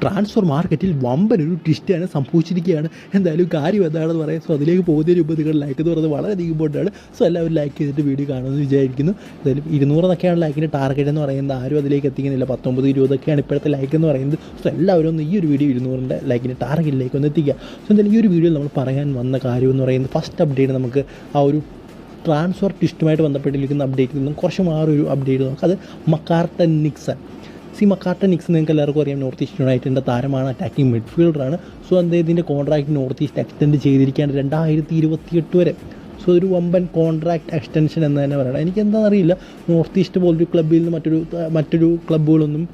Transfer മാർക്കറ്റിൽ വമ്പനൊരു ട്വിസ്റ്റാണ് സംഭവിച്ചിരിക്കുകയാണ്. എന്തായാലും കാര്യം എന്താണെന്ന് പറയാം. സോ അതിലേക്ക് പോകുന്നതിന് മുമ്പ് നിങ്ങൾ ലൈക്ക് എന്ന് പറയുന്നത് വളരെയധികം ഇമ്പോർട്ടൻ്റ്. സോ എല്ലാവരും ലൈക്ക് ചെയ്തിട്ട് വീഡിയോ കാണുമെന്ന് വിചാരിക്കുന്നു. എന്തായാലും 200 എന്നൊക്കെയാണ് ലൈക്കിൻ്റെ ടാർഗറ്റ് എന്ന് പറയുന്നത്. ആരും അതിലേക്ക് എത്തിക്കുന്നില്ല. 19-20 ഒക്കെയാണ് ഇപ്പോഴത്തെ ലൈക്ക് എന്ന് പറയുന്നത്. സോ എല്ലാവരും ഒന്ന് ഈ ഒരു വീഡിയോ 200-ൻ്റെ ലൈക്കിൻ്റെ ടാർഗറ്റിലേക്ക് ഒന്ന് എത്തിക്കുക. സോ എന്തായാലും ഈ ഒരു വീഡിയോയിൽ നമ്മൾ പറയാൻ വന്ന കാര്യം എന്ന് പറയുന്നത് ഫസ്റ്റ് അപ്ഡേറ്റ് നമുക്ക് ആ ഒരു ട്രാൻസ്ഫർ ട്വിസ്റ്റുമായിട്ട് ബന്ധപ്പെട്ടിരിക്കുന്ന അപ്ഡേറ്റിൽ നിന്നും കുറച്ച് മാറൊരു അപ്ഡേറ്റ് നോക്കാം. അത് മക്കാർട്ടൻ നിക്സൺ. മക്കാർട്ടൻ നിക്സൺ നിങ്ങൾക്ക് എല്ലാവർക്കും അറിയാം, നോർത്ത് ഈസ്റ്റ് യുണൈറ്റഡിൻ്റെ താരമാണ്, അറ്റാക്കിംഗ് മിഡ്ഫീൽഡറാണ്. സോ അദ്ദേഹത്തിൻ്റെ കോൺട്രാക്റ്റ് നോർത്ത് ഈസ്റ്റ് എക്സ്റ്റെൻഡ് ചെയ്തിരിക്കുകയാണ് 2028 വരെ. സോ ഒരു വമ്പൻ കോൺട്രാക്റ്റ് എക്സ്റ്റൻഷൻ എന്ന് തന്നെ പറയണം. എനിക്കെന്താണെന്നറിയില്ല, നോർത്ത് ഈസ്റ്റ് പോലൊരു ക്ലബ്ബിൽ നിന്ന് മറ്റൊരു ക്ലബ്ബുകളൊന്നും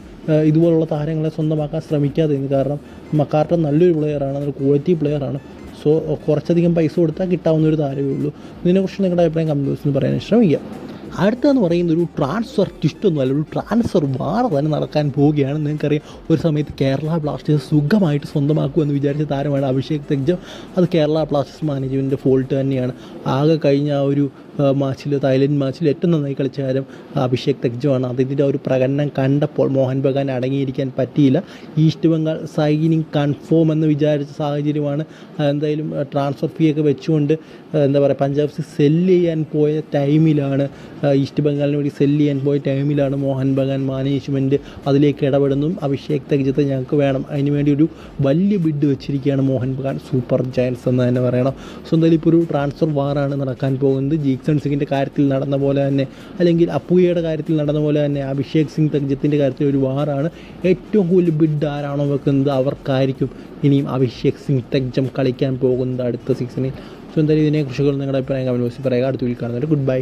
ഇതുപോലുള്ള താരങ്ങളെ സ്വന്തമാക്കാൻ ശ്രമിക്കാതെയാണ്. കാരണം മക്കാർട്ടൻ നല്ലൊരു പ്ലെയറാണ്, നല്ലൊരു ക്വാളിറ്റി പ്ലെയറാണ്. സോ കുറച്ചധികം പൈസ കൊടുത്താൽ കിട്ടാവുന്ന ഒരു താരമേ ഉള്ളൂ. ഇതിനെക്കുറിച്ച് നിങ്ങളുടെ അഭിപ്രായം കമൻറ്റ് ബോക്സിൽ പറയാൻ ശ്രമിക്കുക. അടുത്തതെന്ന് പറയുന്ന ഒരു ട്രാൻസ്ഫർ ട്വിസ്റ്റൊന്നുമല്ല, ഒരു ട്രാൻസ്ഫർ വാർ തന്നെ നടക്കാൻ പോവുകയാണ്. നിങ്ങൾക്കറിയാം, ഒരു സമയത്ത് കേരള ബ്ലാസ്റ്റേഴ്സ് സുഖമായിട്ട് സ്വന്തമാക്കുമെന്ന് വിചാരിച്ച താരമാണ് അഭിഷേക് തെഗ്ജം. അത് കേരള ബ്ലാസ്റ്റേഴ്സ് മാനേജ്മെൻറ്റിൻ്റെ ഫോൾട്ട് തന്നെയാണ്. ആകെ കഴിഞ്ഞ ആ ഒരു മാച്ചിൽ, തായ്ലൻഡ് മാച്ചിൽ ഏറ്റവും നന്നായി കളിച്ച താരം അഭിഷേക് തെഗ്ജമാണ്. അതിൻ്റെ ഒരു പ്രകടനം കണ്ടപ്പോൾ മോഹൻ ബഗാൻ അടങ്ങിയിരിക്കാൻ പറ്റിയില്ല. ഈസ്റ്റ് ബംഗാൾ സൈനിങ് കൺഫേം എന്ന് വിചാരിച്ച സാഹചര്യമാണ്. എന്തായാലും ട്രാൻസ്ഫർ ഫീ ഒക്കെ വെച്ചുകൊണ്ട് പഞ്ചാബ് സെല്ല് ചെയ്യാൻ പോയ ടൈമിലാണ്, ഈസ്റ്റ് ബംഗാളിന് വേണ്ടി സെല്ല് ചെയ്യാൻ പോയ ടൈമിലാണ് മോഹൻ ബഗാൻ മാനേജ്മെൻറ്റ് അതിലേക്ക് ഇടപെടുന്നതും അഭിഷേക് തെഗ്ജത്തെ ഞങ്ങൾക്ക് വേണം, അതിനുവേണ്ടി ഒരു വലിയ ബിഡ് വെച്ചിരിക്കുകയാണ് മോഹൻ ബഗാൻ സൂപ്പർ ജയൻസ് എന്ന് തന്നെ പറയണം. സോ എന്തായാലും ഇപ്പോൾ ഒരു ട്രാൻസ്ഫർ വാറാണ് നടക്കാൻ പോകുന്നത്. ജീക്സൺ സിംഗിൻ്റെ കാര്യത്തിൽ നടന്ന പോലെ തന്നെ, അല്ലെങ്കിൽ അപ്പുയയുടെ കാര്യത്തിൽ നടന്ന പോലെ തന്നെ അഭിഷേക് സിംഗ് തെഗ്ജത്തിൻ്റെ കാര്യത്തിൽ ഒരു വാറാണ്. ഏറ്റവും കൂടുതൽ ബിഡ് ആരാണോ വെക്കുന്നത് അവർക്കായിരിക്കും ഇനിയും അഭിഷേക് സിംഗ് തെഗ്ജം കളിക്കാൻ പോകുന്നത് അടുത്ത സീസണിൽ. സോ എന്തായാലും ഇതിനെക്കുറിച്ചുള്ള നിങ്ങളുടെ അഭിപ്രായം കമൻറ്റ് ബോക്സിൽ പറയുക. അടുത്ത വീഡിയോയിൽ കാണുന്നവരെ ഗുഡ് ബൈ.